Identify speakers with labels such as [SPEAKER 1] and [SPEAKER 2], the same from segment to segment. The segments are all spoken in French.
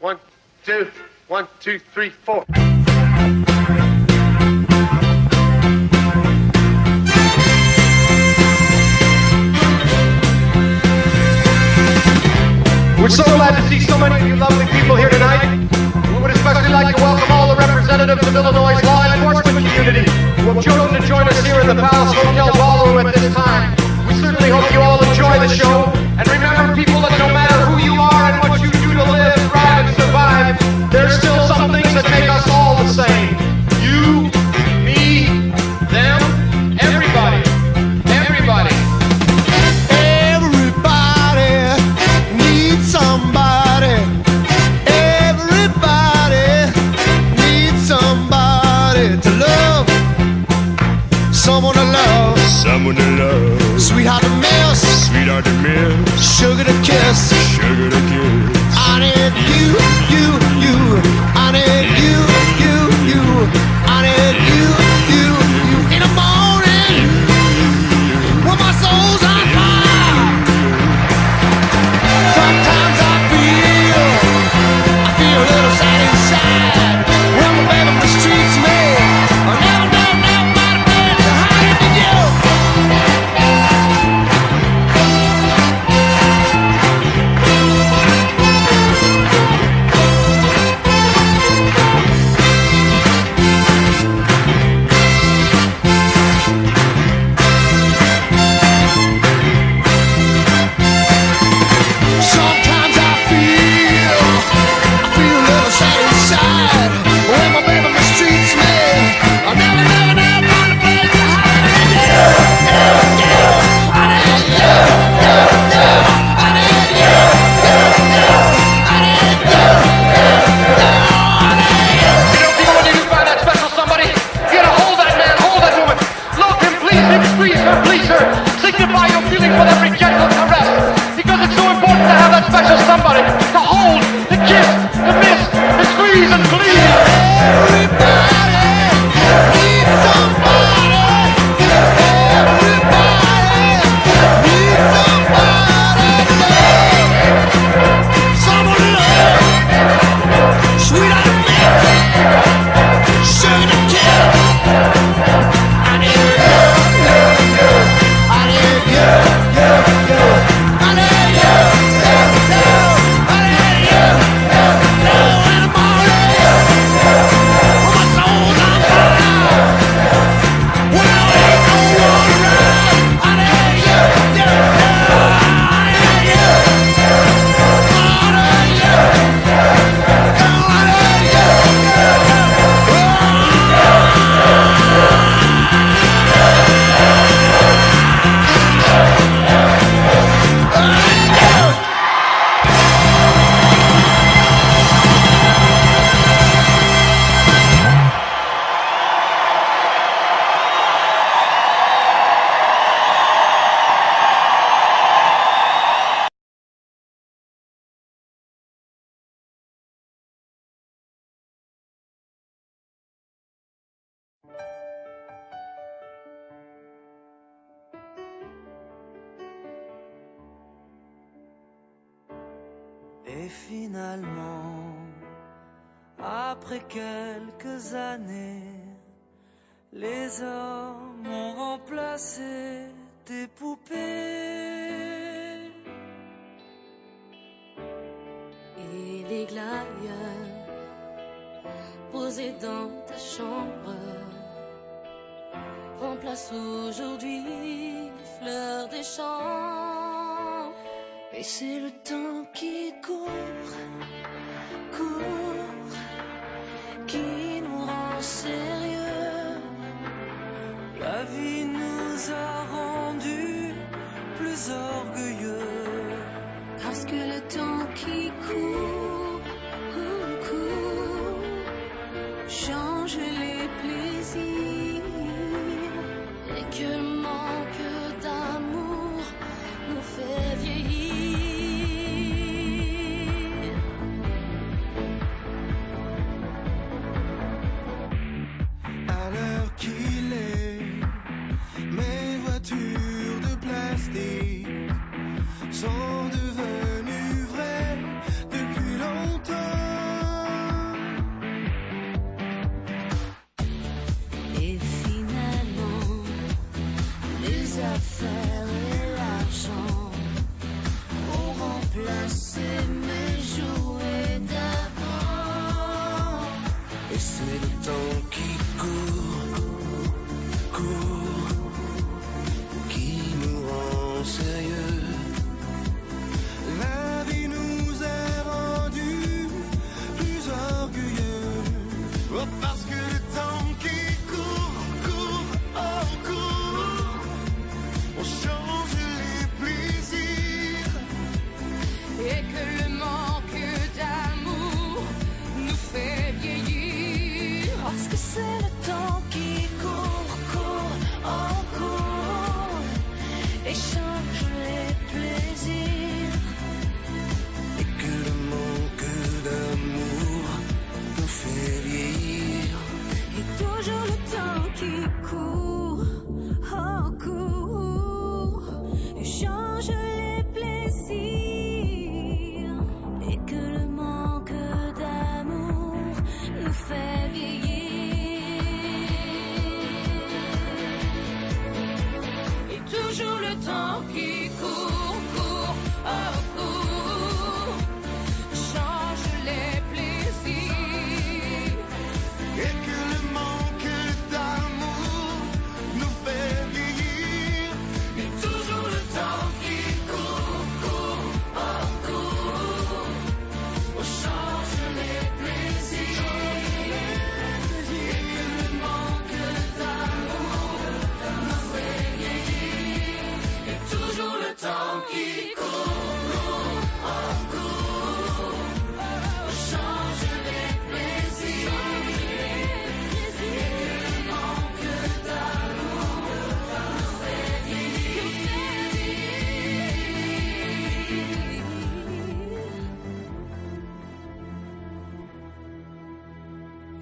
[SPEAKER 1] 1, 2, 1, 2, 3, 4. We're so glad to see so many of you lovely people here tonight. We would especially like to welcome all the representatives of Illinois' law enforcement community who have chosen to join us here in the Palace Hotel Ballroom at this time. We certainly hope you all enjoy the show. And remember, people, that no matter who you are and what you do to live, thrive, and survive, there's still some things that make us all the same. You, me, them, everybody. Everybody.
[SPEAKER 2] Somebody, everybody needs somebody to love, someone to love,
[SPEAKER 3] someone to love,
[SPEAKER 2] sweetheart to miss,
[SPEAKER 3] sweetheart to miss,
[SPEAKER 2] sugar to kiss,
[SPEAKER 3] sugar to kiss.
[SPEAKER 2] I need you, I need you, I need you in the morning when my soul's on fire. Sometimes I feel a little sad inside when my baby mistreats me. I never might have been to hide in you. Sometimes I feel a little sad inside when my baby mistreats me. I never find a place to hide in you. I need you. I need you. I need you.
[SPEAKER 1] You know, people, when you do find that special somebody, you gotta hold that man, hold that woman. Love him, please him, squeeze her, please her. Signify your feelings with every gentle caress. Because it's so important to have that special somebody to hold, to kiss, to miss, to squeeze and please.
[SPEAKER 2] Everybody needs somebody. Everybody needs somebody to love. Someone to love. Sweetheart to miss. Sugar to kiss. I need you. I need you. I need you. I need you. In the morning when my soul's on fire, when I ain't no one around, I need you. I need you. I need you. I need you.
[SPEAKER 4] Et finalement, après quelques années, les hommes ont remplacé tes poupées.
[SPEAKER 5] Et les glaïeuls posés dans ta chambre remplacent aujourd'hui les fleurs des champs. Et c'est le temps qui court, qui nous rend sérieux. La vie nous a rendus plus orgueilleux. Parce que le temps qui court, change les plaisirs. Et que le manque d'amour nous fait vieillir.
[SPEAKER 2] À l'heure qu'il est, mes voitures de plastique sont devenues vraies depuis longtemps.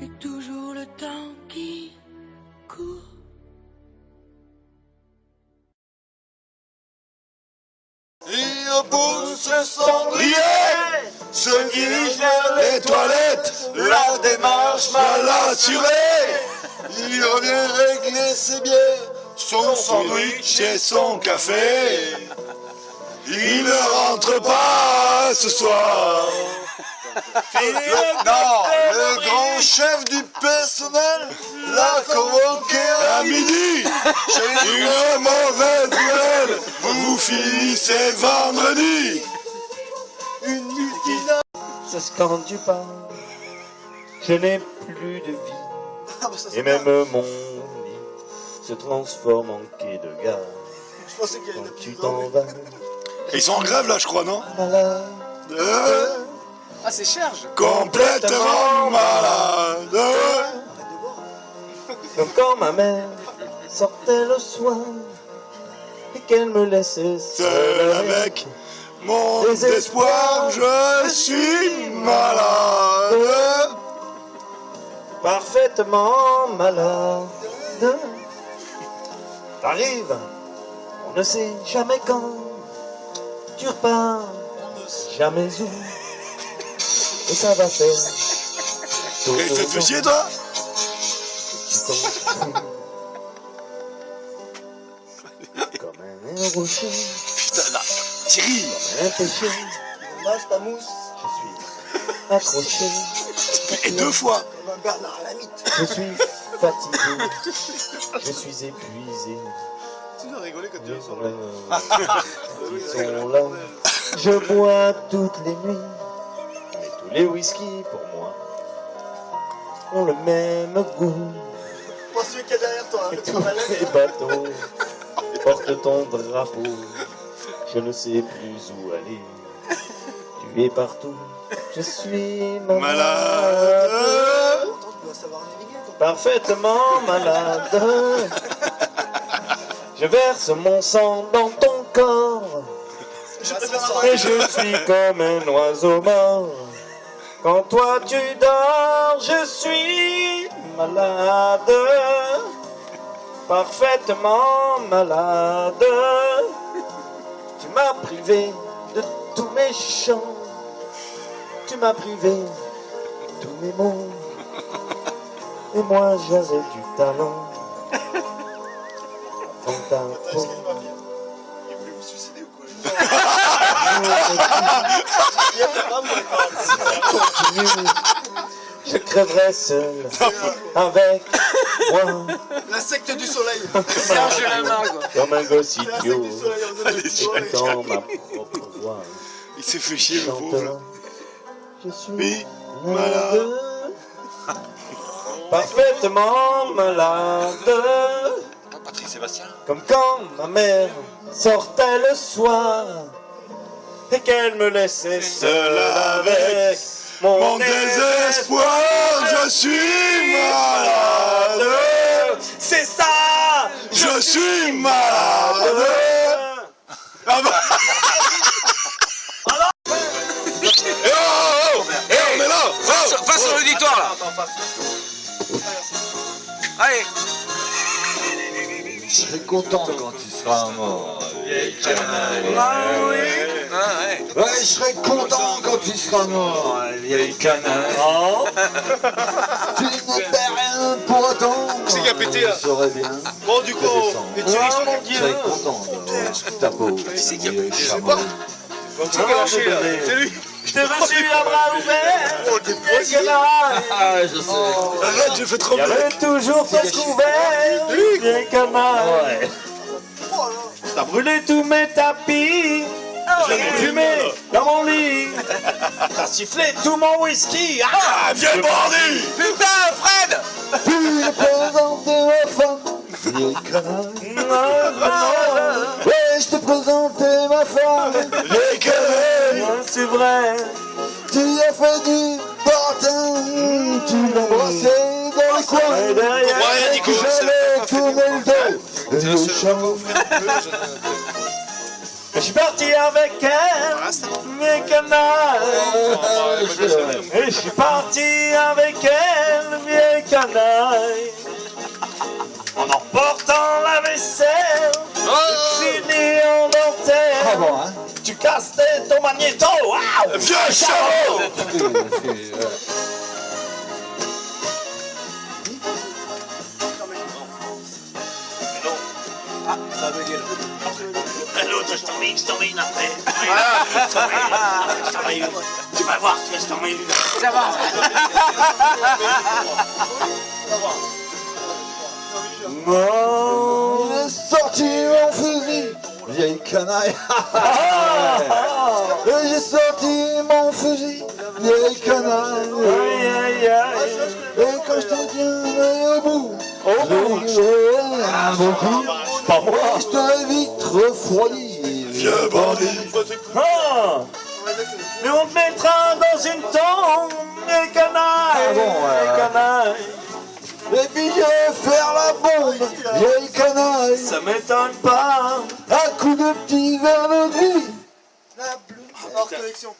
[SPEAKER 5] et toujours le temps qui court.
[SPEAKER 6] Il pousse le cendrier, se dirige vers les toilettes, la démarche mal assurée. Il revient régler ses bières, son sandwich et son café. Il ne rentre pas ce soir. Le grand chef du personnel l'a convoqué à midi. J'ai une mauvaise nouvelle, vous finissez vendredi. Une nuit qui n'a...
[SPEAKER 7] C'est ce quand tu parles, je n'ai plus de vie. Et même mon lit se transforme en quai de gare.
[SPEAKER 6] Je pensais qu'il y avait
[SPEAKER 7] Quand
[SPEAKER 6] une
[SPEAKER 7] tu
[SPEAKER 6] petite
[SPEAKER 7] t'en vas,
[SPEAKER 3] Ils sont en grève là, je crois, non?
[SPEAKER 7] malade.
[SPEAKER 8] Ah, c'est Cherge.
[SPEAKER 3] Complètement malade.
[SPEAKER 7] Comme quand ma mère sortait le soir et qu'elle me laissait
[SPEAKER 3] Seul avec mon désespoir, je suis malade.
[SPEAKER 7] parfaitement malade. T'arrives, on ne sait jamais quand, tu repars, jamais où, et ça va faire.
[SPEAKER 3] Et ça te fait chier, toi?
[SPEAKER 7] Comme un rocher,
[SPEAKER 3] Putain, là, Thierry.
[SPEAKER 7] comme un péché,
[SPEAKER 6] masse, ta mousse,
[SPEAKER 7] je suis accroché.
[SPEAKER 3] Et 2 fois.
[SPEAKER 6] comme un Bernard Lamite.
[SPEAKER 7] Je suis fatigué, je suis épuisé.
[SPEAKER 6] Tu dois rigoler quand tu
[SPEAKER 7] Les
[SPEAKER 6] es sur
[SPEAKER 7] oreilles sont là. Je bois toutes les nuits, mais tous les whisky pour moi ont le même goût.
[SPEAKER 6] Moi, celui qui est derrière toi,
[SPEAKER 7] Et
[SPEAKER 6] tu
[SPEAKER 7] tous
[SPEAKER 6] vas
[SPEAKER 7] les bateaux portent ton drapeau. Je ne sais plus où aller. Tu es partout. Je suis
[SPEAKER 3] Malade.
[SPEAKER 6] Tu dois savoir naviguer, toi.
[SPEAKER 7] Parfaitement malade. Je verse mon sang dans ton corps. Et je suis comme un oiseau mort. Quand toi tu dors, je suis malade. Parfaitement malade. Tu m'as privé de tous mes chants. Tu m'as privé de tous mes mots. Et moi j'avais du talent. Avant ta peau.
[SPEAKER 6] Il voulait vous suicider ou quoi?
[SPEAKER 7] Continue, je crèverai seul avec moi
[SPEAKER 6] La secte du soleil.
[SPEAKER 8] Serge Lama, quoi.
[SPEAKER 7] comme un gosse
[SPEAKER 6] La secte
[SPEAKER 7] idiot
[SPEAKER 6] du soleil, on faisait des soleils.
[SPEAKER 7] écoutant ma propre voix
[SPEAKER 3] Il s'est fait chier, le pauvre.
[SPEAKER 7] chantant je suis
[SPEAKER 3] Oui,
[SPEAKER 7] malade parfaitement malade
[SPEAKER 3] Patrick Sébastien.
[SPEAKER 7] comme quand ma mère sortait le soir et qu'elle me laissait seul avec
[SPEAKER 3] Mon désespoir, je suis malade.
[SPEAKER 7] C'est ça.
[SPEAKER 3] Je suis malade. Ah bah. Eh oh, oh, eh, on est là. Oh,
[SPEAKER 8] Va sur l'auditoire, là. Allez.
[SPEAKER 9] Je serai content quand tu seras mort, vieille canaille.
[SPEAKER 8] Ah ouais.
[SPEAKER 9] Ouais, je serai content quand tu seras mort, vieille canaille. Tu ne perds rien pour autant.
[SPEAKER 6] C'est qui a pété, là?
[SPEAKER 9] Je saurais bien.
[SPEAKER 6] Bon, du coup,
[SPEAKER 9] Et
[SPEAKER 6] et Thierry,
[SPEAKER 9] je serai content de ta peau, vieille chameau.
[SPEAKER 6] c'est lui.
[SPEAKER 7] Je te reçu à bras ouverts.
[SPEAKER 6] Oh, t'es poisson.
[SPEAKER 9] Ah, je sais.
[SPEAKER 3] Arrête, j'ai fait
[SPEAKER 7] Il y
[SPEAKER 3] trembler.
[SPEAKER 7] avait toujours presque ouvert, vieille canaille. T'as brûlé tous mes tapis, j'ai fumé dans mon lit. T'as sifflé tout mon whisky.
[SPEAKER 3] Ah, viens le bandit.
[SPEAKER 8] Putain, Fred.
[SPEAKER 9] Tu me présentes ma femme, vieille canaille. Ouais, je te présentais ma femme.
[SPEAKER 3] Les canets.
[SPEAKER 7] C'est vrai.
[SPEAKER 9] Tu as fait du bordin, tu m'as brossé dans les
[SPEAKER 7] Et
[SPEAKER 9] coins.
[SPEAKER 7] derrière,
[SPEAKER 3] Ouais, Nico,
[SPEAKER 9] J'allais tourner le dos. Et le chant.
[SPEAKER 7] Je suis parti avec elle, mes canailles. Et je suis parti avec elle, vieille canaille. En emportant la vaisselle, fini en dentelle.
[SPEAKER 9] Ah bon, hein?
[SPEAKER 7] Tu casses ton magnéto, waouh!
[SPEAKER 6] Vieux chameau!
[SPEAKER 7] L'autre, je t'en mets une après. Je t'en mets une. Tu vas voir, je t'en mets une.
[SPEAKER 8] Ça va.
[SPEAKER 9] J'ai sorti mon fusil, vieille canaille. Et j'ai sorti mon fusil, vieille canaille. Et quand je te tiens au bout, beaucoup, je t'ai vite refroidi.
[SPEAKER 6] Vieux bandit!
[SPEAKER 7] Ah, mais on te mettra dans une tombe, les canailles, les canailles.
[SPEAKER 9] Et puis je vais faire la bombe, vieille canaille.
[SPEAKER 7] Ça m'étonne pas.
[SPEAKER 9] Un coup de petit verre de gris.
[SPEAKER 6] Hors connexion.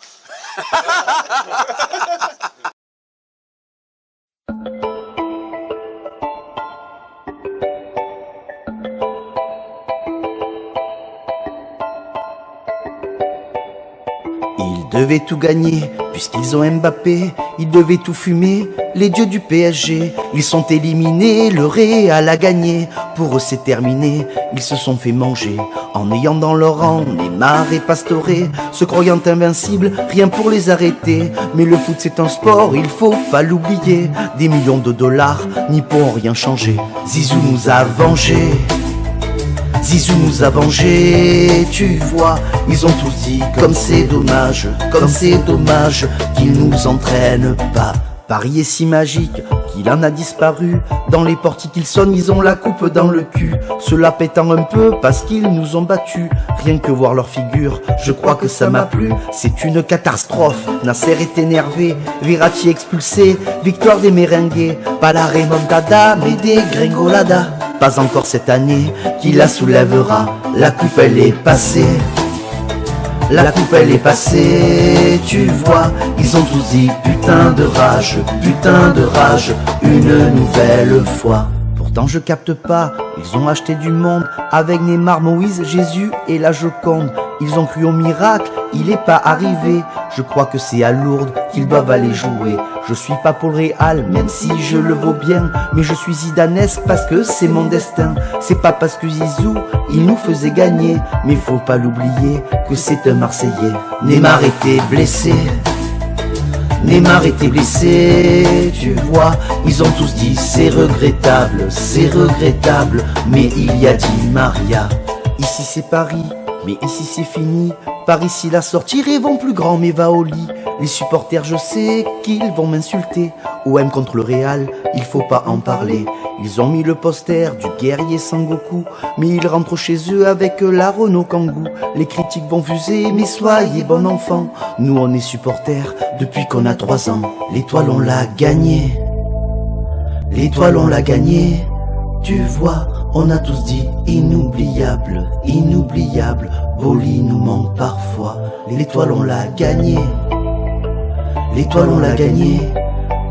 [SPEAKER 10] Ils devaient tout gagner, puisqu'ils ont Mbappé. Ils devaient tout fumer, les dieux du PSG. Ils sont éliminés, le Real a gagné. Pour eux c'est terminé, ils se sont fait manger. En ayant dans leur rang Neymar et Pastore, se croyant invincibles, rien pour les arrêter. Mais le foot c'est un sport, il faut pas l'oublier. Des millions de dollars n'y pourront rien changer. Zizou nous a vengés. Zizou nous a vengés, tu vois. Ils ont tous dit comme c'est dommage qu'ils nous entraînent pas. Paris est si magique qu'il en a disparu. Dans les portiques ils sonnent, ils ont la coupe dans le cul. Cela pétant un peu parce qu'ils nous ont battus. Rien que voir leur figure, je crois que ça m'a plu. C'est une catastrophe, Nasser est énervé. Verratti expulsé, victoire des merengues. Pas la remontada mais des gringoladas. Pas encore cette année qui la soulèvera. La coupe elle est passée. La coupe elle est passée, tu vois. Ils ont tous dit putain de rage, une nouvelle fois. Pourtant je capte pas, ils ont acheté du monde. Avec Neymar, Moïse, Jésus et la Joconde. Ils ont cru au miracle, il est pas arrivé. Je crois que c'est à Lourdes qu'ils doivent aller jouer. Je suis pas pour le Real, même si je le vaux bien. Mais je suis zidanesque parce que c'est mon destin. C'est pas parce que Zizou, il nous faisait gagner. Mais faut pas l'oublier que c'est un Marseillais. Neymar était blessé. Neymar était blessé, tu vois. Ils ont tous dit c'est regrettable, mais il y a dit Maria. Ici c'est Paris, mais ici c'est fini. Par ici la sortie rêvons plus grand mais va au lit. Les supporters je sais qu'ils vont m'insulter. OM contre le Real, il faut pas en parler. Ils ont mis le poster du guerrier Sangoku, mais ils rentrent chez eux avec la Renault Kangoo. Les critiques vont fuser, mais soyez bon enfant. Nous on est supporters depuis qu'on a 3 ans. L'étoile on l'a gagnée. L'étoile on l'a gagnée. Tu vois, on a tous dit inoubliable, inoubliable. Boli nous manque parfois. L'étoile on l'a gagnée. L'étoile on l'a gagnée.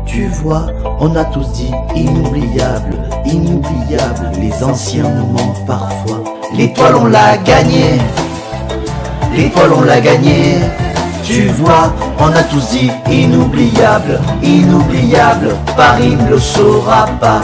[SPEAKER 10] Tu vois, on a tous dit inoubliable, inoubliable. Les anciens nous manquent parfois. L'étoile on l'a gagnée. L'étoile on l'a gagnée. Tu vois, on a tous dit inoubliable, inoubliable. Paris ne le saura pas.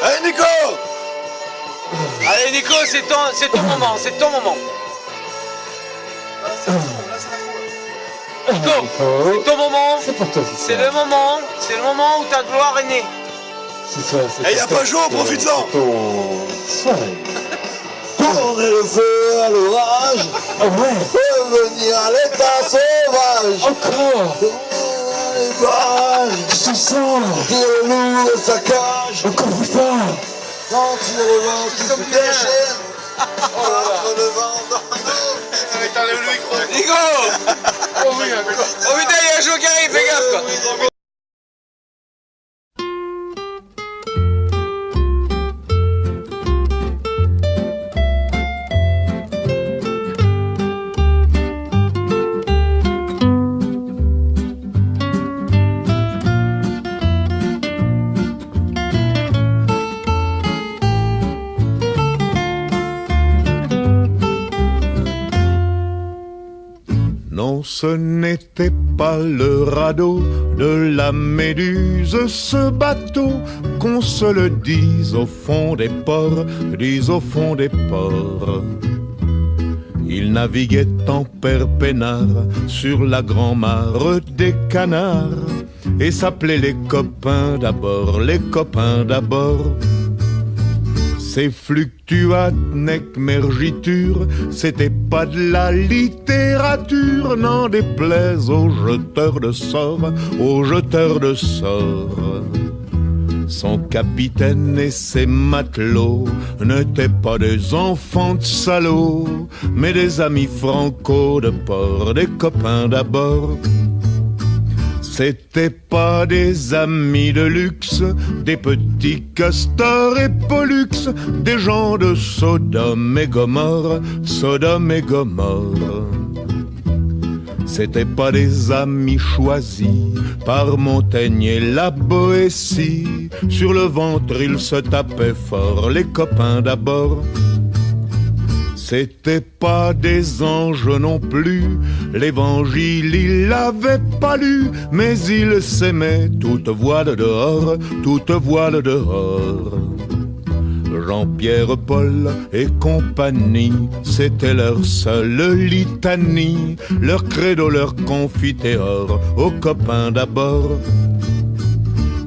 [SPEAKER 6] Allez Nico!
[SPEAKER 8] Allez Nico, c'est ton moment, c'est ton moment. Nico, c'est ton moment.
[SPEAKER 9] C'est pour toi,
[SPEAKER 8] C'est le moment où ta gloire est née.
[SPEAKER 9] c'est ça.
[SPEAKER 6] Eh, y a pas jour, profite-en!
[SPEAKER 9] C'est ton... Versailles. Tourner le feu à l'orage. Ah ouais. Revenir à l'état sauvage. Encore. Les barrages. Je te sens. Tirer le loup de sa cage. Encore plus fort. Sentir le vent qui se déchaîne. Entre le vent dans le dos.
[SPEAKER 6] T'enlèves le micro.
[SPEAKER 8] Nico. Oh putain, il y a un jour qui arrive, fais gaffe quoi.
[SPEAKER 11] Non, ce n'était pas le radeau de la Méduse, ce bateau, qu'on se le dise au fond des ports, dise au fond des ports. Il naviguait en père peinard sur la grand-mare des canards et s'appelait les copains d'abord, les copains d'abord. Ces fluctuates nec mergiture, c'était pas de la littérature, n'en déplaise aux jeteurs de sorts, aux jeteurs de sorts. Son capitaine et ses matelots n'étaient pas des enfants de salauds, mais des amis franco de port, des copains d'abord. C'étaient pas des amis de luxe, des petits castors et pollux, des gens de Sodome et Gomorre, Sodome et Gomorre. C'étaient pas des amis choisis par Montaigne et la Boétie. Sur le ventre ils se tapaient fort, les copains d'abord. C'étaient pas des anges non plus, l'évangile il l'avait pas lu, mais ils s'aimaient toute voile dehors, toute voile dehors. Jean-Pierre, Paul et compagnie, c'était leur seule litanie, leur credo, leur confiteor, aux copains d'abord.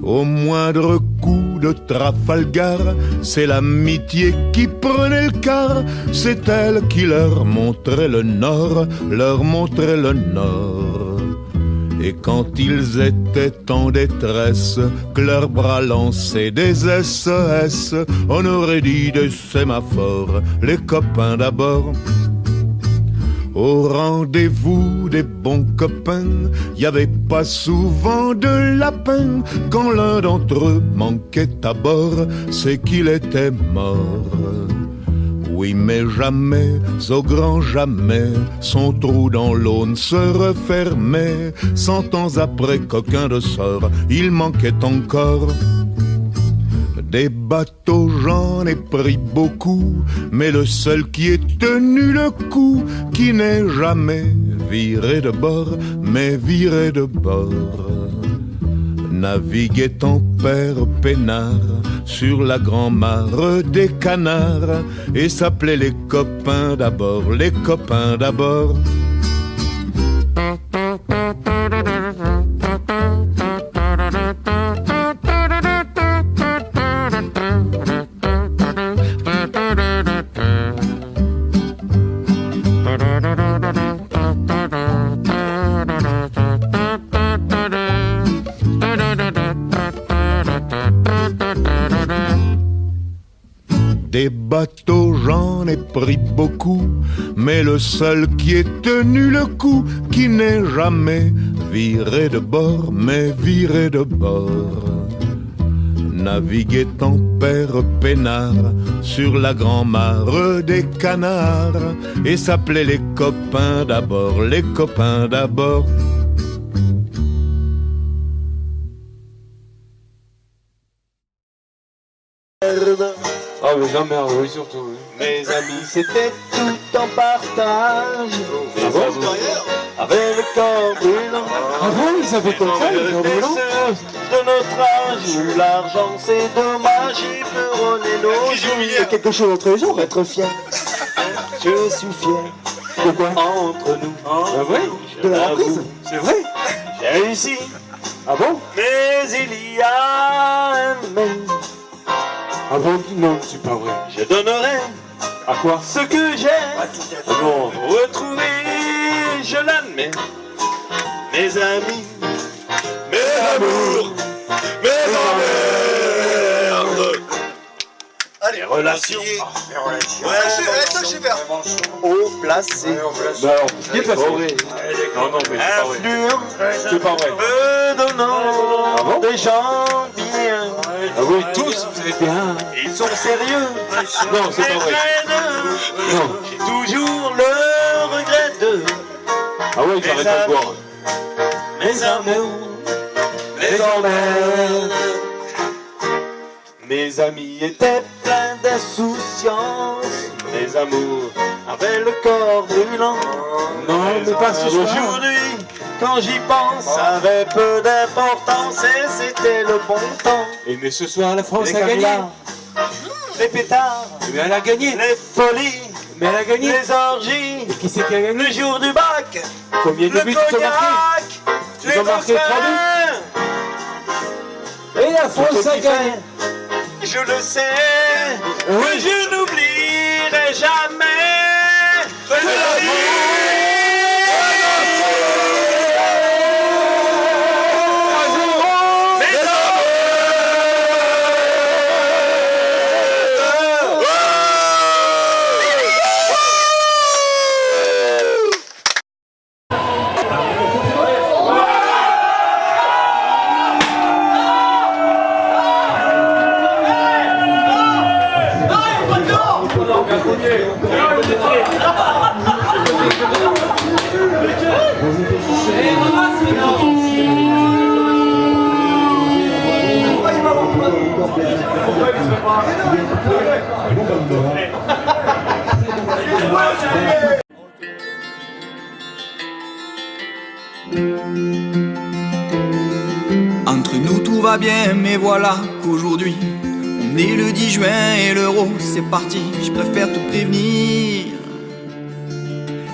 [SPEAKER 11] Au moindre coup de Trafalgar, c'est l'amitié qui prenait le quart, c'est elle qui leur montrait le nord, leur montrait le nord. Et quand ils étaient en détresse, que leurs bras lançaient des SES, on aurait dit des sémaphores, les copains d'abord. Au rendez-vous des bons copains, y avait pas souvent de lapin. Quand l'un d'entre eux manquait à bord, c'est qu'il était mort. Oui, mais jamais, au grand jamais, son trou dans l'Aune se refermait. 100 ans après qu'aucun de sort, il manquait encore. Des bateaux, j'en ai pris beaucoup, mais le seul qui ait tenu le coup, qui n'est jamais viré de bord, mais viré de bord, naviguait en père peinard sur la grand-mare des canards et s'appelait les copains d'abord, les copains d'abord. Des bateaux, j'en ai pris beaucoup, mais le seul qui ait tenu le coup, qui n'est jamais viré de bord, mais viré de bord, naviguait en père peinard sur la grand-mare des canards et s'appelait les copains d'abord, les copains d'abord.
[SPEAKER 7] Ah mais jamais, oui surtout. Oui. Mes amis c'était tout en partage. Ah bon? Avec le corps brûlant. Ah bon, ils savaient comme ça, le corps brûlant? De notre âge, l'argent c'est dommage, il peut rôler nos jours. Il y a quelque chose entre les jours, être fier. Je suis fier. De quoi? Entre nous. Ah oui? De la reprise? C'est vrai? J'ai réussi. Ah bon? Mais il y a un mais. Ah bon, non, c'est pas vrai. Je donnerai à quoi ce que j'ai. Non, retrouver, je l'admets, mes amis,
[SPEAKER 6] Mes amours, mes emmerdes.
[SPEAKER 7] les relations.
[SPEAKER 8] Ça, je sais faire.
[SPEAKER 7] Haut placé. Non, qui est placé? Non, non, mais c'est pas vrai. Influent. C'est pas vrai. Donnant des gens bien. Ah oui, tous, vous êtes bien. Ils sont sérieux. Non, c'est pas vrai. Non. J'ai toujours le regret de. Ah oui, j'arrête pas de boire. Mes amours, les emmerdes. Mes amis étaient pleins d'insouciance. Mes amours avaient le corps brûlant. Non, mais pas ce soir. Aujourd'hui, quand j'y pense, ça avait peu d'importance et c'était le bon temps. Et mais ce soir, la France a gagné. Les pétards, mais elle a gagné. Les folies, mais elle a gagné. Les orgies, et qui c'est qui a gagné? Le jour du bac. Combien de buts tu as marqué? Tu as marqué 3 buts. Et la France a gagné. Je le sais, oui, je n'oublierai jamais que l'amour.
[SPEAKER 12] Entre nous tout va bien, mais voilà qu'aujourd'hui on est le 10 juin et l'euro c'est parti. Je préfère te prévenir.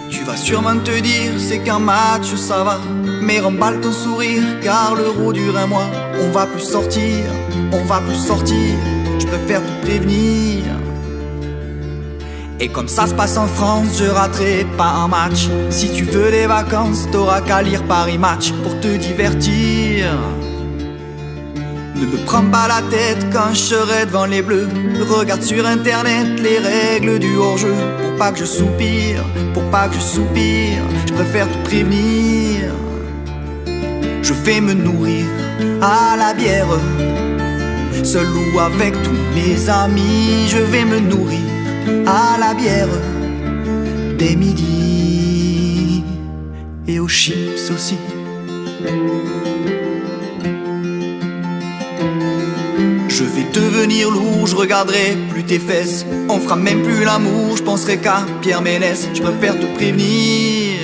[SPEAKER 12] Tu vas sûrement te dire c'est qu'un match ça va, mais remballe ton sourire car l'euro dure un mois. On va plus sortir, on va plus sortir. Je préfère te prévenir. Et comme ça se passe en France, je raterai pas un match. Si tu veux des vacances, t'auras qu'à lire Paris Match pour te divertir. Ne me prends pas la tête quand je serai devant les bleus. Regarde sur internet les règles du hors-jeu. Pour pas que je soupire, pour pas que je soupire, je préfère te prévenir. Je vais me nourrir à la bière, seul ou avec tous mes amis. Je vais me nourrir à la bière dès midi et aux chips aussi. Je vais devenir lourd, je regarderai plus tes fesses. On fera même plus l'amour, je penserai qu'à Pierre Ménès. Je préfère te prévenir.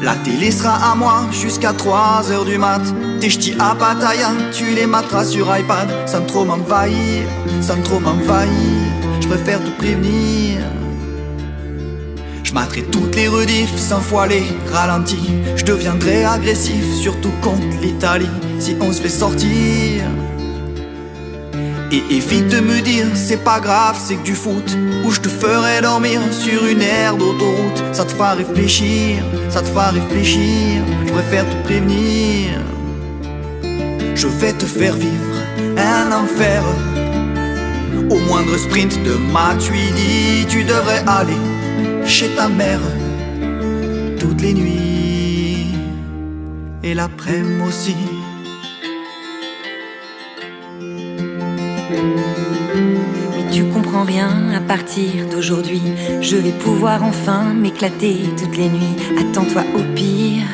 [SPEAKER 12] La télé sera à moi jusqu'à 3h du mat. Tes ch'tis à Pattaya, tu les materas sur iPad. Sans trop m'envahir, sans trop m'envahir, je préfère te prévenir. Je materai toutes les rediffs 100 fois les ralentis. Je deviendrai agressif, surtout contre l'Italie, si on se fait sortir. Et évite de me dire c'est pas grave, c'est que du foot, ou je te ferai dormir sur une aire d'autoroute. Ça te fera réfléchir, ça te fera réfléchir, je préfère te prévenir. Je vais te faire vivre un enfer. Au moindre sprint de Matuidi, tu devrais aller chez ta mère toutes les nuits et l'après-midi aussi.
[SPEAKER 13] Mais tu comprends rien, à partir d'aujourd'hui je vais pouvoir enfin m'éclater toutes les nuits. Attends-toi au pire.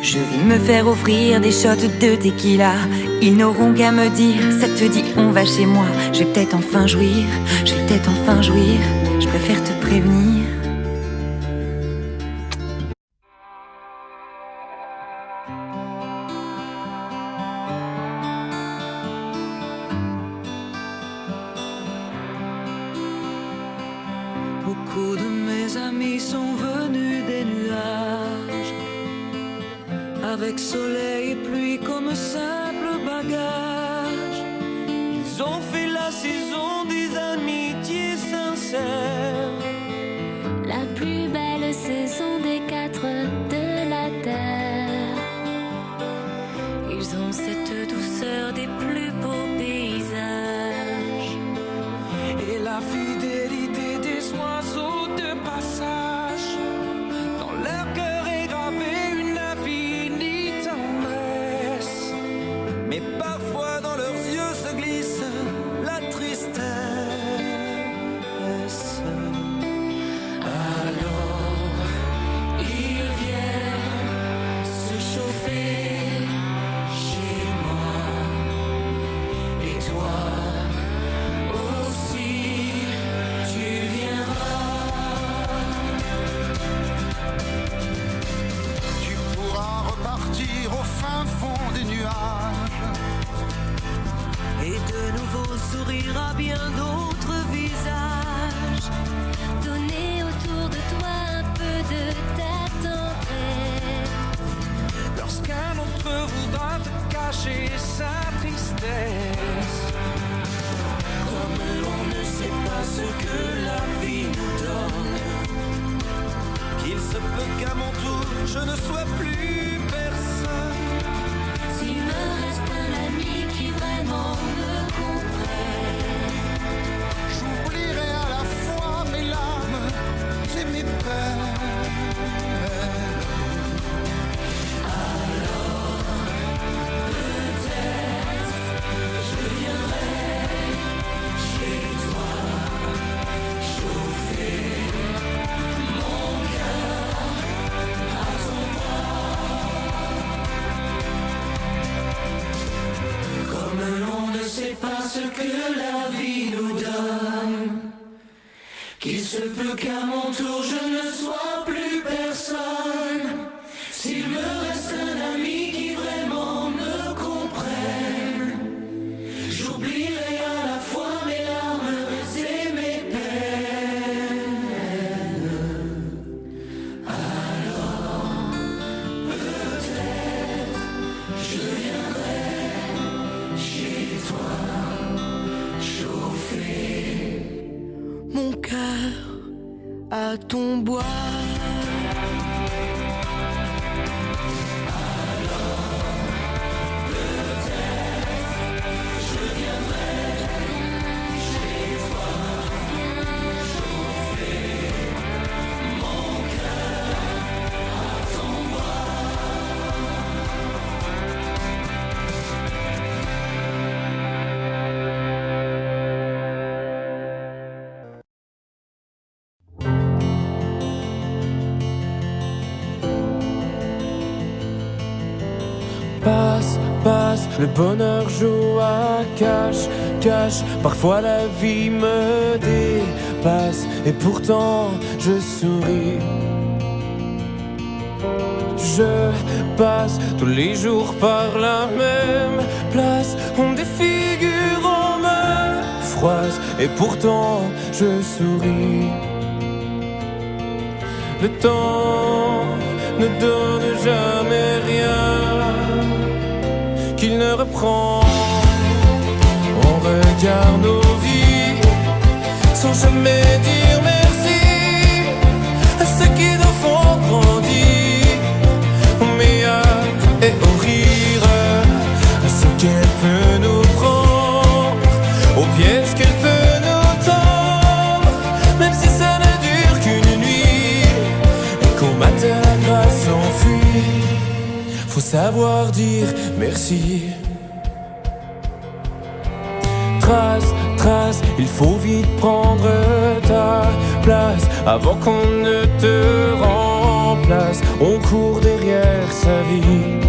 [SPEAKER 13] Je vais me faire offrir des shots de tequila. Ils n'auront qu'à me dire, ça te dit on va chez moi. Je vais peut-être enfin jouir, je vais peut-être enfin jouir. Je préfère te prévenir.
[SPEAKER 4] Beaucoup de mes amis sont venus des nuages, avec soleil et pluie comme simple bagage. nouveau sourire à bien d'autres visages.
[SPEAKER 5] Donner autour de toi un peu de ta tendresse.
[SPEAKER 4] Lorsqu'un d'entre vous doit te cacher sa tristesse. Comme l'on ne sait pas ce que la vie nous donne, qu'il se peut qu'à mon tour je ne sois plus personne.
[SPEAKER 5] S'il me reste un ami qui vraiment me comprenne,
[SPEAKER 2] j'oublierai à la fois mes larmes et mes peines.
[SPEAKER 4] Alors, peut-être, je viendrai chez toi, chauffer mon cœur à ton bras. Comme l'on ne sait pas ce que la vie nous donne, qu'il se peut qu'à mon tour je ne sois plus personne. S'il me reste un ami qui vraiment me comprenne, j'oublierai à la fois mes larmes et mes peines. Alors, peut-être, je viendrai chez toi, chauffer mon cœur à ton bois.
[SPEAKER 14] Passe, passe, le bonheur joue à cache. Parfois la vie me dépasse et pourtant je souris. Je passe tous les jours par la même place, on défigure, on me froisse et pourtant je souris. Le temps ne donne jamais rien qu'il ne reprend. On regarde nos vies sans jamais dire merci à ceux qui nous font grandir, au meilleur et au rire, à ce qu'elle peut nous prendre, au piège qu'elle peut nous tendre, même si ça ne dure qu'une nuit et qu'au matin la grâce s'enfuit. Faut savoir dire merci. Trace, trace, il faut vite prendre ta place avant qu'on ne te remplace. On court derrière sa vie.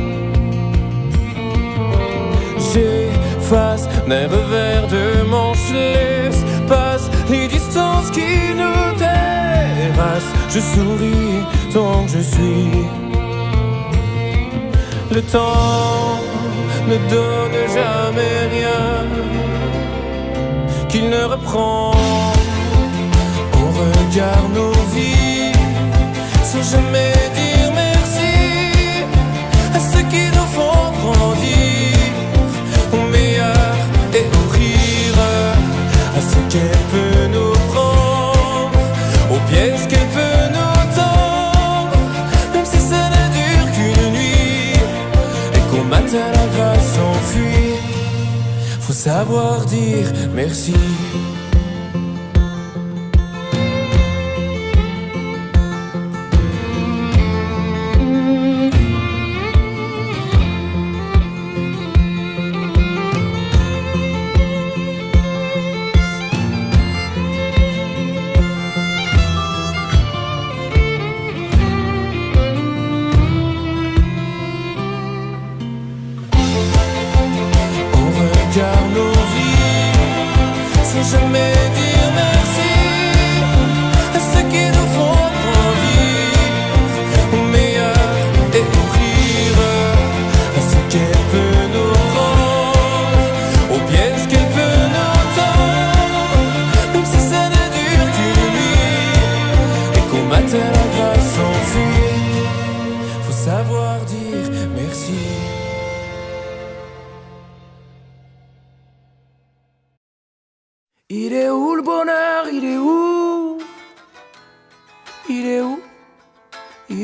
[SPEAKER 14] J'efface d'un revers de manche l'espace, les distances qui nous terrassent. Je souris tant que je suis. Le temps ne donne jamais rien qu'il ne reprend. On regarde nos vies sans jamais dire merci à ceux qui nous font grandir, au meilleur et au rire, à ce qu'elle peut nous prendre, au piège qu'elle peut nous tendre, même si ça ne dure qu'une nuit et qu'au matin la grâce s'enfuit. Faut savoir dire merci. On regarde nos vies sans jamais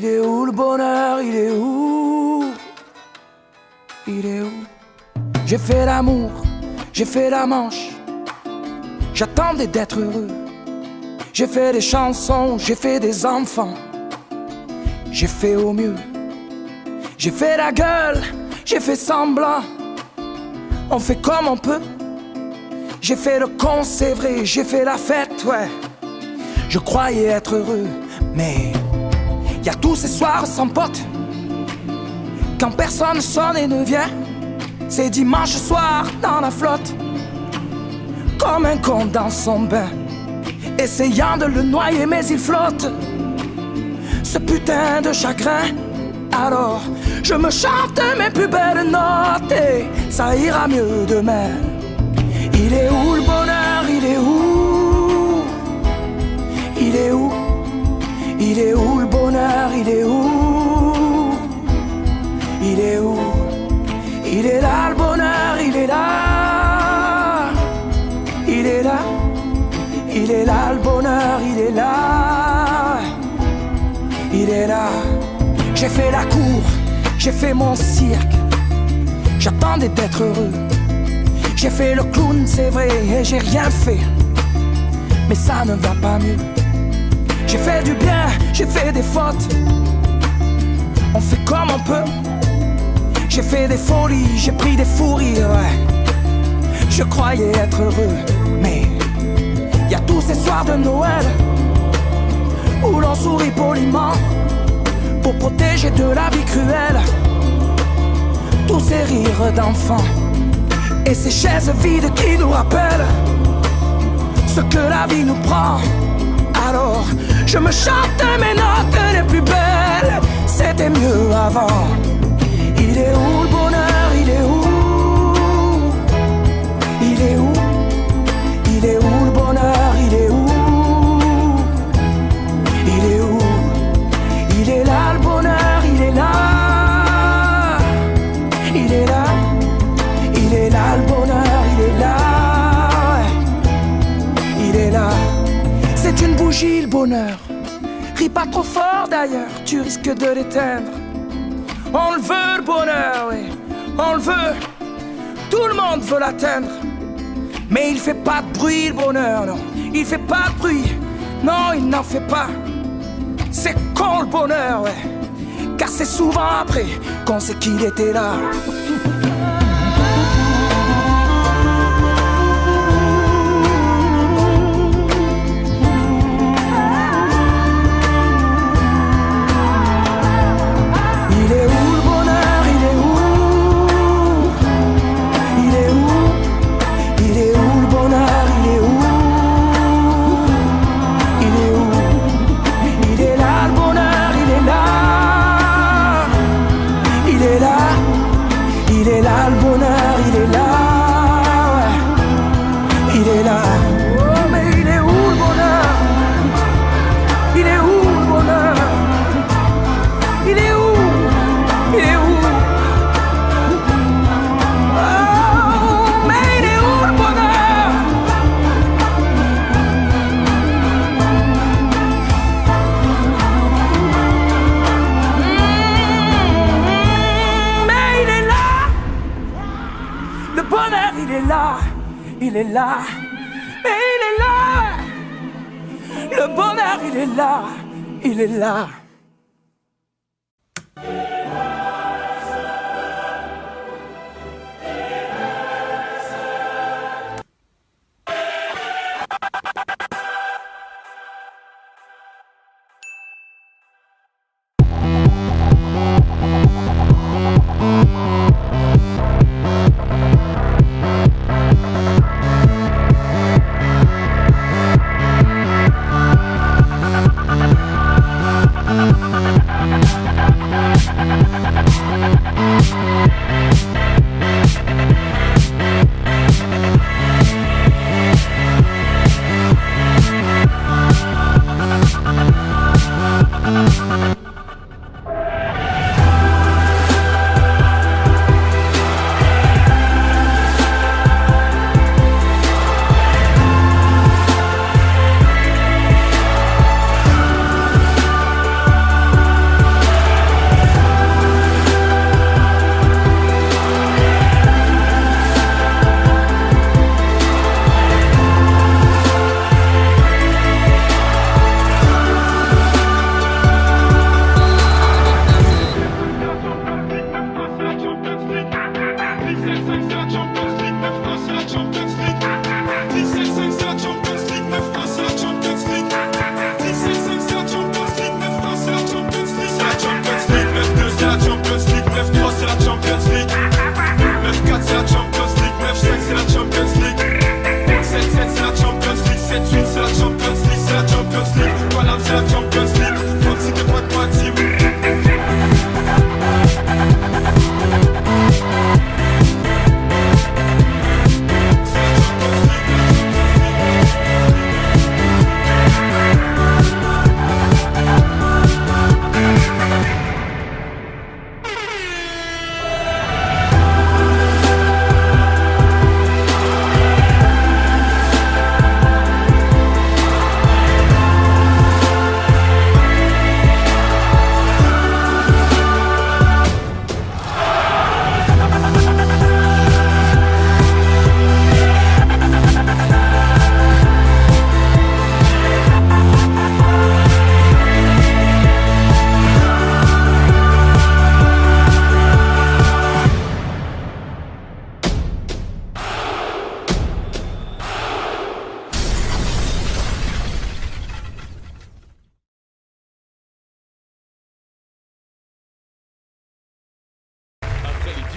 [SPEAKER 14] Il est où le bonheur? Il est où? Il est où? J'ai fait l'amour, j'ai fait la manche. J'attendais d'être heureux. J'ai fait des chansons, j'ai fait des enfants. J'ai fait au mieux. J'ai fait la gueule, j'ai fait semblant. On fait comme on peut. J'ai fait le con, c'est vrai, j'ai fait la fête, ouais. Je croyais être heureux, mais y a tous ces soirs sans potes. Quand personne sonne et ne vient. C'est dimanche soir dans la flotte. Comme un con dans son bain, essayant de le noyer mais il flotte. Ce putain de chagrin. Alors je me chante mes plus belles notes et ça ira mieux demain. Il est où le bonheur? Il est où? Il est où? Il est où le bonheur? Il est où? Il est où? Il est là le bonheur, il est là. Il est là. Il est là le bonheur, il est là. Il est là. J'ai fait la cour, j'ai fait mon cirque. J'attendais d'être heureux. J'ai fait le clown, c'est vrai, et j'ai rien fait. Mais ça ne va pas mieux. J'ai fait du bien, j'ai fait des fautes. On fait comme on peut. J'ai fait des folies, j'ai pris des fous rires, ouais. Je croyais être heureux, mais y a tous ces soirs de Noël où l'on sourit poliment pour protéger de la vie cruelle. Tous ces rires d'enfants et ces chaises vides qui nous rappellent ce que la vie nous prend. Alors je me chante mes notes les plus belles. C'était mieux avant. Il est où le bonheur? Il est où? Il est où? Il est où le bonheur? Il est où? Il est où? Il est là le bonheur, il est là. Il est là. Il est là le bonheur, il est là. Il est là. C'est une bougie le bonheur. Ris pas trop fort d'ailleurs, tu risques de l'éteindre. On le veut le bonheur, oui, on le veut. Tout le monde veut l'atteindre. Mais il fait pas de bruit le bonheur, non. Il fait pas de bruit, non, il n'en fait pas. C'est con le bonheur, ouais. Car c'est souvent après qu'on sait qu'il était là. Il est là, mais il est là. Le bonheur, il est là, il est là.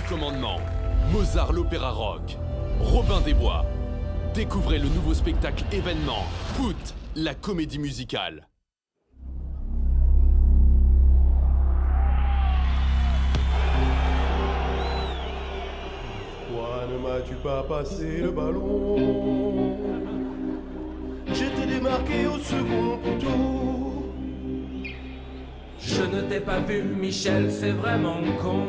[SPEAKER 15] commandement, Mozart l'opéra rock, Robin des Bois. Découvrez le nouveau spectacle événement, Foot, la comédie musicale.
[SPEAKER 16] Pourquoi ne m'as-tu pas passé le ballon? J'étais démarqué au second poteau.
[SPEAKER 14] Je ne t'ai pas vu, Michel, c'est vraiment con.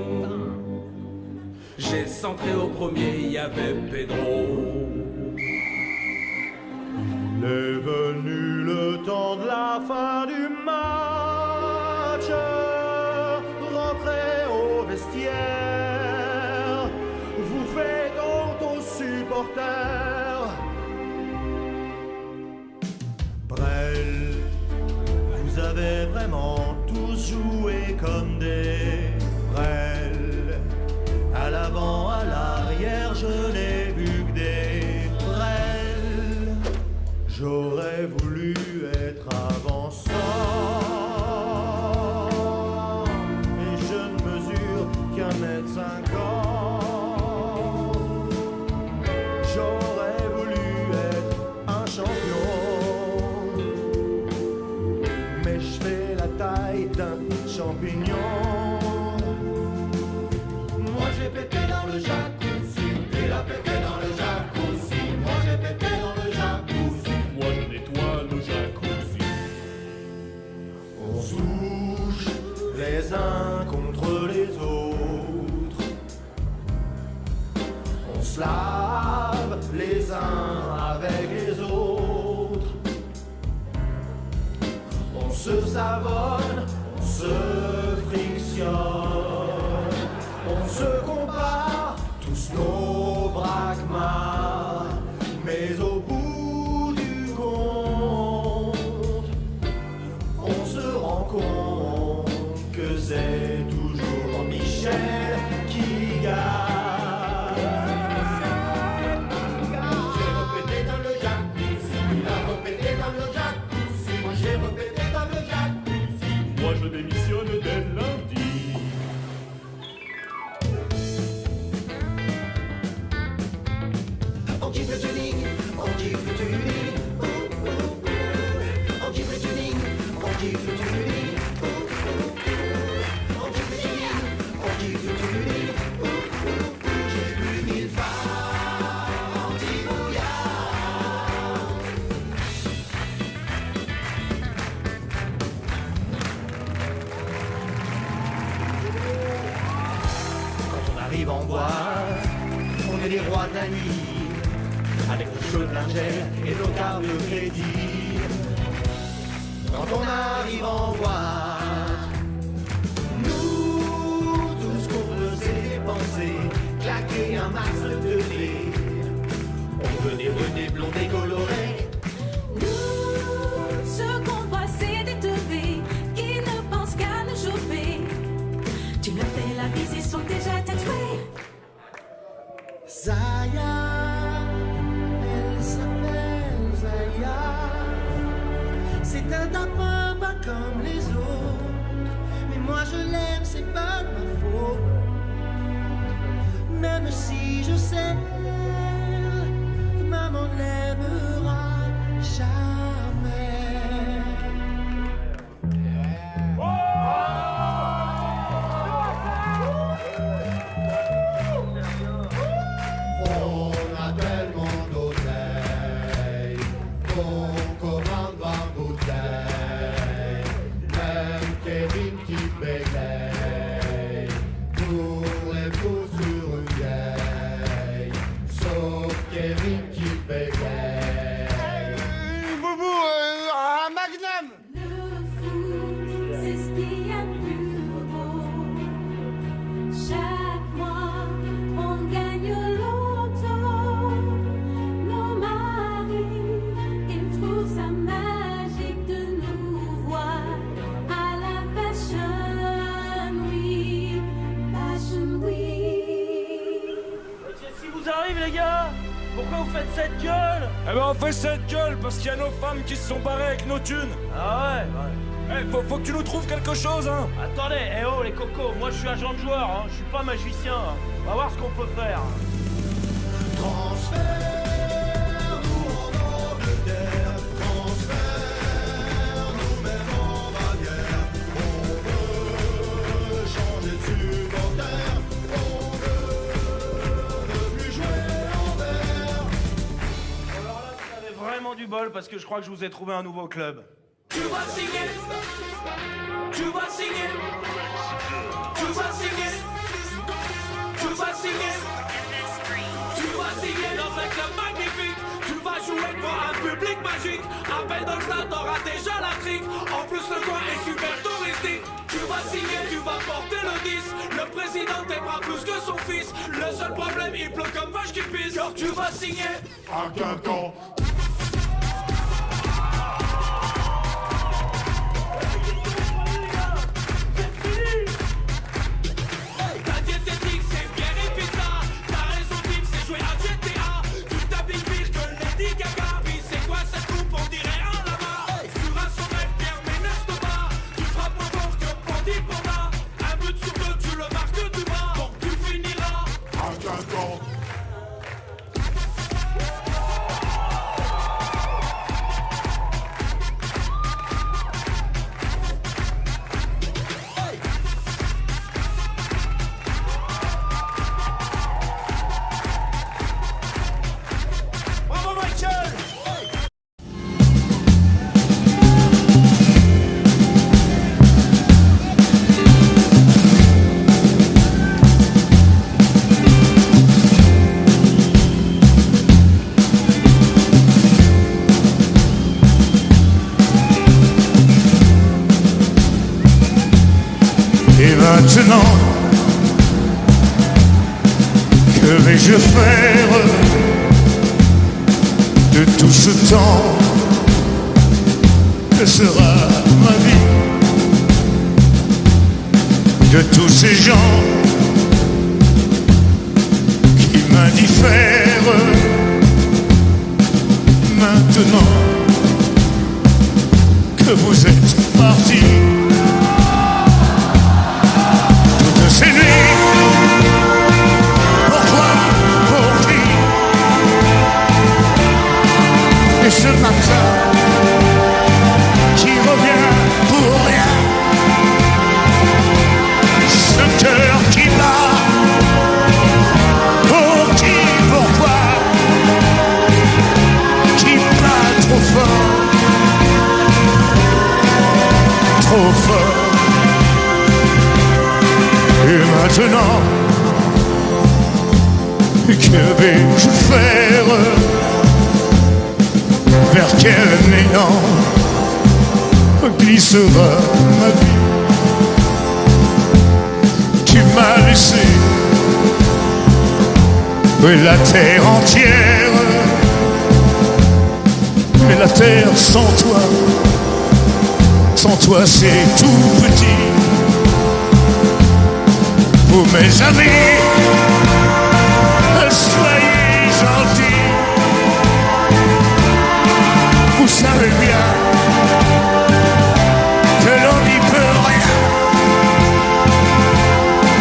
[SPEAKER 14] J'ai centré au premier, il y avait Pedro.
[SPEAKER 16] Il est venu le temps de la fin du match. Rentrez au vestiaire. Vous faites honte aux supporters. Brel, vous avez vraiment tous joué comme des brels. À l'avant, à l'arrière, je n'ai vu que des brels. J'aurais voulu être avançant, mais je ne mesure qu'1,50 m. J'aurais voulu être un champion, mais je fais la taille d'un champignon. Moi j'ai pété dans le jacuzzi, il a pété dans le jacuzzi. Moi j'ai pété dans le jacuzzi, moi je nettoie le jacuzzi. On se touche les uns contre les autres. On se lave les uns avec les autres. On se savonne, on se frictionne. On se compare, tous nos brachmas, mais au bout du compte, on se rend compte que c'est toujours Michel qui gagne. J'ai repété dans le jacuzzi, il a repété dans le jacuzzi, moi j'ai repété dans le jacuzzi. Moi je démissionne dès lundi. On kiffe le tuning, on kiffe le tuning. On kiffe le tuning, on kiffe le tuning. On kiffe le tuning, on kiffe le tuning. J'ai bu 1000 phares anti-brouillard. Quand on arrive en boîte, on est les rois de la nuit. Avec le chaud de l'ingel et nos cartes de crédit. Quand on arrive en boîte, nous, tout ce qu'on veut c'est dépenser, claquer un max de clés. On veut des bruns, des blonds, des colorés.
[SPEAKER 5] Nous, ce qu'on voit c'est des teubés qui ne pensent qu'à nous choper. Tu leur fais la bise, ils sont déjà tatoués.
[SPEAKER 2] Zaya, elle s'appelle Zaya. C'est un tapin pas comme les autres, mais moi je l'aime, c'est pas ma faute. Même si je sais, maman l'aimera jamais.
[SPEAKER 16] On a tellement d'oseille qu'on commande 20 bouteilles. Même Kevin qui bégaye pour les coups sur une vieille. Sauf Kevin qui bégaye.
[SPEAKER 2] Boubou, un magnum.
[SPEAKER 5] Le foot, c'est ce qu'il y a de plus beau. Chaque mois, on gagne l'auto. Nos maris, ils trouvent ça magique de nous voir à la Fashion Week. Fashion Week.
[SPEAKER 17] Qu'est-ce qui vous arrive les gars? Pourquoi vous faites cette gueule?
[SPEAKER 18] Eh ben on fait cette gueule parce qu'il y a nos femmes qui se sont barrées avec nos thunes.
[SPEAKER 17] Ah ouais, ouais.
[SPEAKER 18] Faut que tu nous trouves quelque chose, hein.
[SPEAKER 17] Attendez, eh oh les cocos, moi je suis agent de joueur, hein. Je suis pas magicien. Hein. On va voir ce qu'on peut faire.
[SPEAKER 16] Transfert-nous en Angleterre, transfert-nous même en Bavière. On veut changer de supporter, on veut ne plus jouer en vert.
[SPEAKER 17] Alors là, vous avez vraiment du bol parce que je crois que je vous ai trouvé un nouveau club.
[SPEAKER 4] Tu vas signer, tu vas signer, tu vas signer, tu vas signer, tu vas signer dans un club magnifique. Tu vas jouer devant un public magique. À peine dans le stade, t'auras déjà la trique. En plus le coin est super touristique. Tu vas signer, tu vas porter le 10. Le président t'aimera plus que son fils. Le seul problème, il pleut comme vache qui pisse. Car tu vas signer
[SPEAKER 16] à Guingamp.
[SPEAKER 4] Ta diététique c'est bière et pizza. Ta raison type c'est jouer à GTA. Tu t'habilles pire que Lady Gaga. Puis c'est quoi cette coupe, on dirait un lama. Sur un sommet, Pierre Ménès te bat. Tu frappes moins fort que Bandit Panda. Un but sur deux, tu le marques du bas. Donc tu finiras
[SPEAKER 16] à Guingamp.
[SPEAKER 17] Bravo Michael!
[SPEAKER 11] Et maintenant, que vais-je faire de tout ce temps? Que sera ma vie? De tous ces gens qui m'indiffèrent? Maintenant que vous êtes partis, toutes ces nuits, pourquoi, pour qui? Et ce matin qui revient pour rien, ce cœur qui bat, pour qui, pourquoi, qui bat trop fort, trop fort. Et maintenant, que vais-je faire? Vers quel néant glissera ma vie? Tu m'as laissé la terre entière, mais la terre sans toi c'est tout petit. Vous mes amis, soyez gentils. Vous savez bien que l'on n'y peut rien,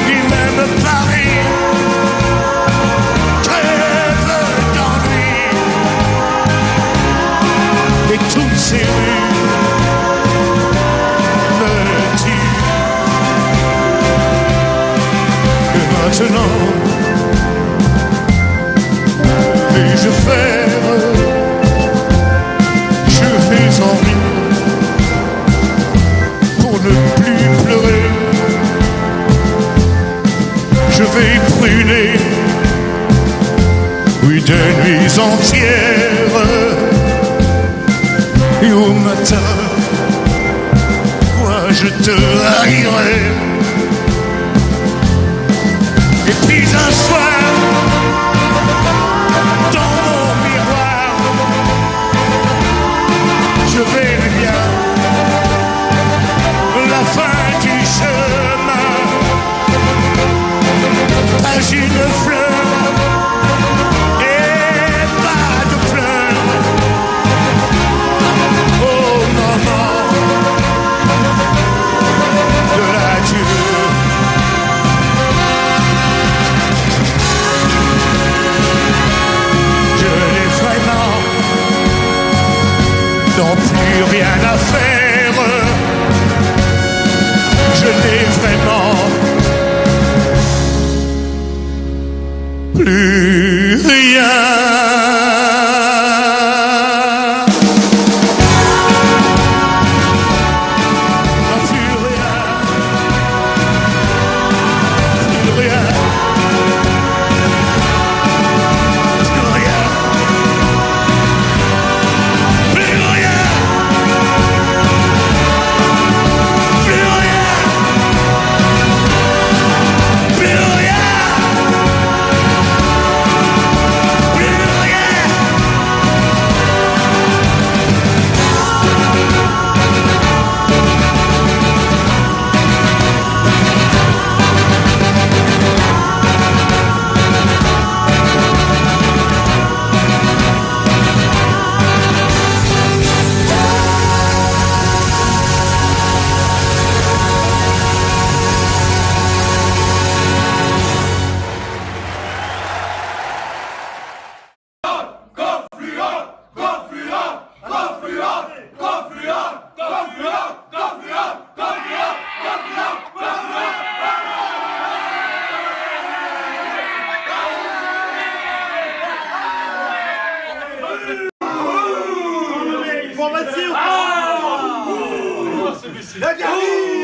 [SPEAKER 11] ni même Paris crève d'ennui. Et toutes ces rues me tuent. Et maintenant, vais-je faire? Je vais en rire pour ne plus pleurer. Je vais brûler, oui, de nuits entières. Et au matin, moi je te haïrai. Et puis un soir, dans mon miroir, je verrai bien la fin du chemin. Pas une fleur et pas de pleurs. Oh maman,
[SPEAKER 17] passer ou pas?
[SPEAKER 16] La gamine!